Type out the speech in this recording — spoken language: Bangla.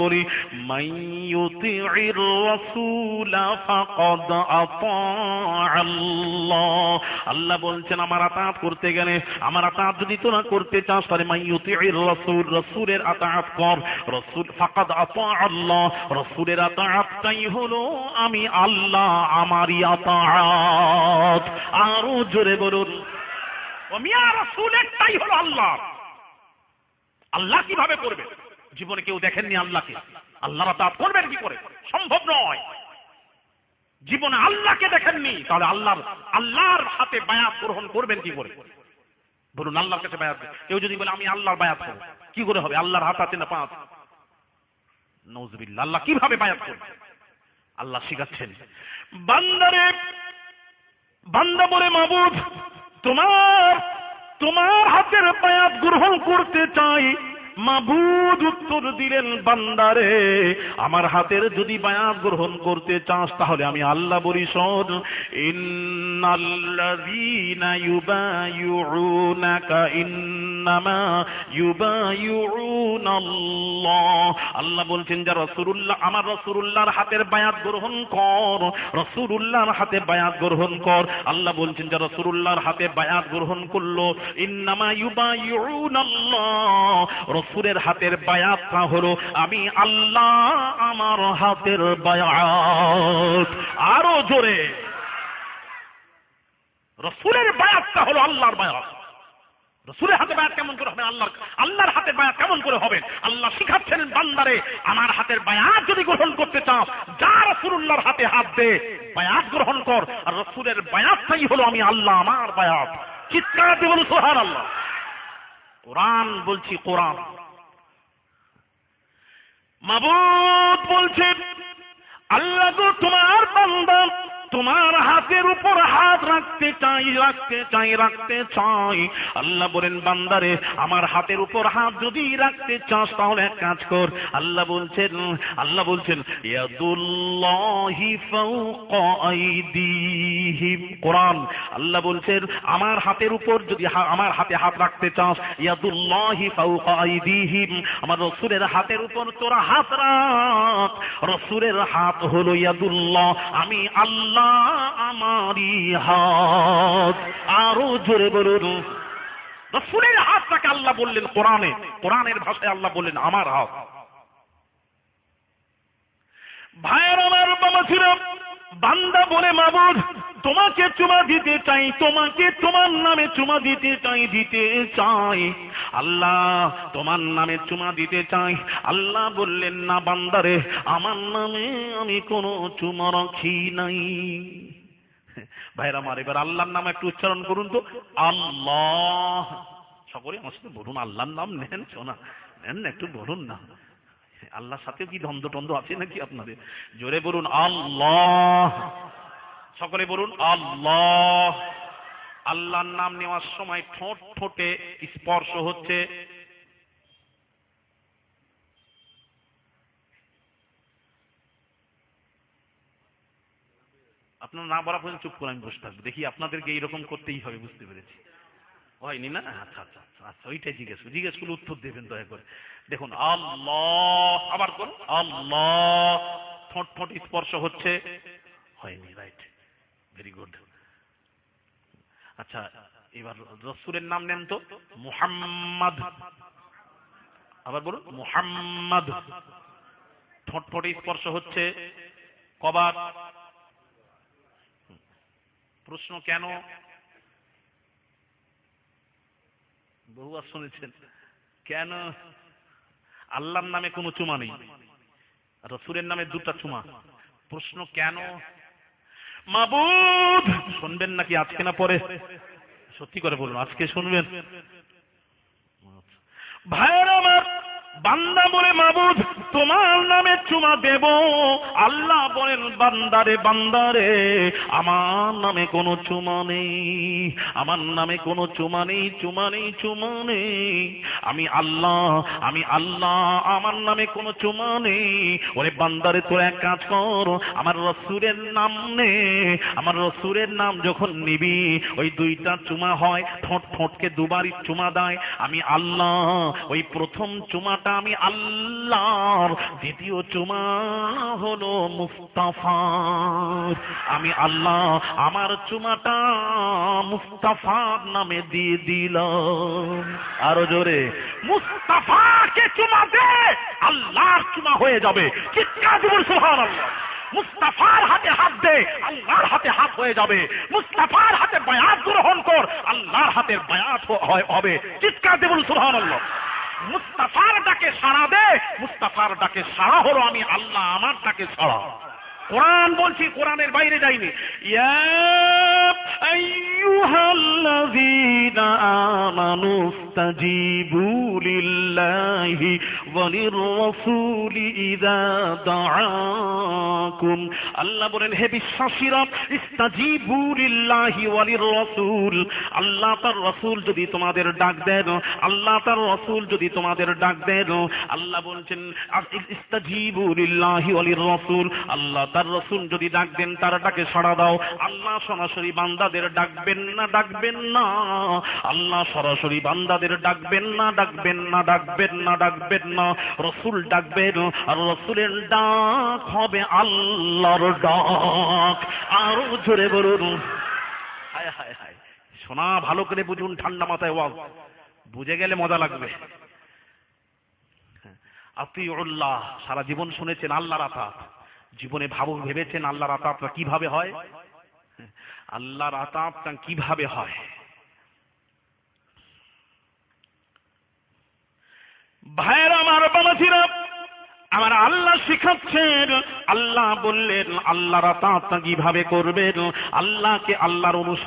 বলি মাইয়ুতি'র রাসূল ফাকাদ আতা'আল্লাহ। আল্লাহ বলছেন আমার আতাত করতে গেলে, আমার আতাত যদি তোরা করতে চাস তাহলে মাইয়ুতি'র রাসূল, রাসূলের আতাত কর। রাসূল ফাকাদ আতা'আল্লাহ, রাসূলের আতাতটাই হলো আমি আল্লাহ আমারই আতাত। আরো জোরে বলুন ও মিয়া, রাসূলেরটাই হলো আল্লাহ। আল্লাহ কিভাবে করবে? জীবনে কেউ দেখেননি আল্লাহকে, আল্লাহর আতাত করবেন কি করে? সম্ভব নয়। জীবনে আল্লাহকে দেখেননি, তাহলে আল্লাহর হাতে বায়াত গ্রহণ করবেন কি করে? বলুন, আল্লাহর কাছে বায়াত। কেউ যদি বলে আমি আল্লাহর বায়াত করব, কি করে হবে? আল্লাহর হাত আছে না পা আছে? নাউযুবিল্লাহ। আল্লাহ কিভাবে বায়াত করবে? আল্লাহ শিখাচ্ছেন বান্দারে, বান্দা বলে মাবুদ তোমার হাতের বায়াত গ্রহণ করতে চাই। মাবুদ উত্তর দিলেন বান্দারে আমার হাতের যদি বায়াত গ্রহণ করতে চাস তাহলে আমি আল্লাহ বলি শোন, ইন্নাল্লাযীনা ইউবাইউনাকা ইন্নামা ইউবাইউনাল্লাহ। আল্লাহ বলছেন যে রাসূলুল্লাহ, আমার রাসূলুল্লাহর হাতের বায়াত গ্রহণ কর, রাসূলুল্লাহর হাতে বায়াত গ্রহণ কর। আল্লাহ বলছেন যে রাসূলুল্লাহর হাতে বায়াত গ্রহণ করলো, ইন্নামা ইউবাইউনাল্লাহ, রাসূলের হাতের বায়াতটা হলো আমি আল্লাহ আমার হাতের বায়াত। আরো জোরে, রাসূলের বায়াতটা হলো আল্লাহর বায়াত। রাসূলের হাতে বায়াত কেমন করে হবে? আল্লাহর হাতে বায়াত কেমন করে হবে? আল্লাহ শিখাচ্ছেন বান্দারে আমার হাতের বায়াত যদি গ্রহণ করতে চাও, যা রাসূলুল্লাহর হাতে হাত দে, বায়াত গ্রহণ কর। আর রাসূলের বায়াতটাই হলো আমি আল্লাহ আমার বায়াত। চিৎকার দিয়ে বলুন সুবহানাল্লাহ। কোরআন বলছি, কোরআন। মাবুদ বলছেন আল্লাহ গো তোমার বান্দা তোমার হাতের উপর হাত রাখতে চাই। আল্লাহ বলেন বান্দারে আমার হাতের উপর হাত যদি রাখতে চাস তাহলে এক কাজ কর। আল্লাহ বলছেন ইয়াদুল্লাহি ফাওকা আইদিহিম। কোরআন আল্লাহ বলছেন আমার হাতের উপর যদি আমার হাতে হাত রাখতে চাস, ইয়াদুল্লাহি ফাওকা আইদিহিম, আমার রাসূলের হাতের উপর তোরা হাত রাখ। রাসূলের হাত হলো ইয়াদুল্লাহ, আমি আল্লাহ আমারই হাত। আরো জোরে বলুন, রাসূলের হাতটাকে আল্লাহ বললেন কোরআনে, কোরআনের ভাষায় আল্লাহ বললেন আমার হাত। ভাইয়ের আমার বাবা ছিল বান্দা বলে মাবুদ তোমাকে চুমা দিতে চাই, তোমাকে তোমার নামে চুমা দিতে চাই আল্লাহ, তোমার নামে চুমা দিতে চাই। আল্লাহ বললেন না বান্দারে আমার নামে আমি কোনো চুমা রাখি নাই। ভাইরা আমার এবার আল্লাহর নাম একটু উচ্চারণ করুন তো, আল্লাহ। সকলে আমার সাথে বলুন আল্লাহর নাম নেন, শোনা নেন না, একটু বলুন না। আল্লাহর সাথে কি দ্বন্দ্ব আছে নাকি আপনাদের? জোরে বলুন আল্লাহ। সকলে বলুন আল্লাহ। আল্লাহর নাম নেওয়ার সময় ঠোঁটে স্পর্শ হচ্ছে। আপনারা না বলা পর্যন্ত চুপ করে আমি বসে থাকবো, দেখি আপনাদেরকে এইরকম করতেই হবে, বুঝতে পেরেছি। হয়নি না? আচ্ছা আচ্ছা আচ্ছা, ওইটাই জিজ্ঞেস করলে উত্তর দেবেন দয়া করে। দেখুন আল্লাহ, আবার করুন আল্লাহ। ঠোঁট স্পর্শ হচ্ছে, হয়নি, রাইট, ভেরি গুড। আচ্ছা এবার রাসূলের নাম নেন তো, মুহাম্মদ। আবার বলুন মুহাম্মদ। ঠোঁট স্পর্শ হচ্ছে কবার? প্রশ্ন কেন? বহুবার শুনেছেন কেন? আল্লাহর নামে কোনো চুমা নেই, রাসূলের নামে দুটা চুমা। প্রশ্ন কেন? মাবুদ শুনবেন নাকি আজকে না পরে? সত্যি করে বলুন, আজকে শুনবেন? ভাইয়ের আমার বান্দা বলে মাবুদ তোমার নামে নামে চুমা দেব। আল্লাহ বলেন বান্দারে বান্দারে আমার নামে কোনো চুমা নেই, আমার নামে কোনো চুমা নেই, চুমা নেই, চুমা নেই। আমি আল্লাহ, আমি আল্লাহ, আমার নামে কোনো চুমা নেই। ওরে বান্দারে তোর এক কাজ কর, আমার রসুলের নাম নে, আমার রসুলের নাম যখন নিবি ওই দুইটা চুমা হয়, ঠোঁট ঠোঁটকে দুবারই চুমা দেয় আমি আল্লাহ। ওই প্রথম চুমাটা আমি আল্লাহর, দ্বিতীয় চুমা হলো মুস্তাফার। আমি আল্লাহ আমার চুমাটা মুস্তাফার নামে দিয়ে দিলাম। আরো জোরে, মুস্তাফাকে চুমা দে, আল্লাহর চুমা হয়ে যাবে। চিৎকার দিবুন সুবহানাল্লাহ। মুস্তাফার হাতে হাত দে, আল্লাহর হাতে হাত হয়ে যাবে। মুস্তাফার হাতে বায়াত গ্রহণ কর, আল্লাহর হাতের বায়াত হবে। চিৎকার দেবুন সুবহানাল্লাহ। মুস্তাফার ডাকে সাড়া দে, মুস্তাফার ডাকে সাড়া হলো আমি আল্লাহ, আমার ডাকে সাড়া। কোরআন বলছি, কোরআনের বাইরে যাইনি। ইয়া আইয়ুহাল্লাযীনা আমানু ইসতাজিবু লিল্লাহি ওয়া লির-রাসূলি ইযা দাআকুম। আল্লাহ বলেন হে বিশ্বাসীরা, ইসতাজিবু লিল্লাহি ওয়া লির-রাসূল, আল্লাহ তার রাসূল যদি তোমাদের ডাক দেন, আল্লাহ তার রাসূল যদি তোমাদের ডাক দেন, আল্লাহ বলছেন ইসতাজিবু লিল্লাহি ওয়া লির-রাসূল, আল্লাহ তার রাসূল যদি ডাক দেন তার ডাকে সাড়া দাও। আল্লাহ সরাসরি বান্দাদের ডাকবেন না, ডাকবেন না, আল্লাহ সরাসরি বান্দাদের ডাকবেন না, ডাকবেন না, ডাকবেন না, ডাকবেন না, রাসূল ডাকবেন। আর রাসূলের ডাক হবে আল্লাহর ডাক। আরো জোরে বলুন হায় হায় হায়। শোনা ভালো করে বুঝুন, ঠান্ডা মাথায় ওয়াজ, বুঝে গেলে মজা লাগবে। আতিউল্লাহ, সারা জীবন শুনেছেন আল্লাহর আতাত, জীবনে ভেবেছেন আল্লাহর আতাতটা কিভাবে হয়? আল্লাহর আতাতটা কিভাবে হয়? ভাইরা আমার, বাবাজিরা আমার, আল্লাহ শিখাচ্ছেন। আল্লাহ বললেন আল্লাহর আতাতটা কিভাবে করবেন, আল্লাহকে আল্লাহর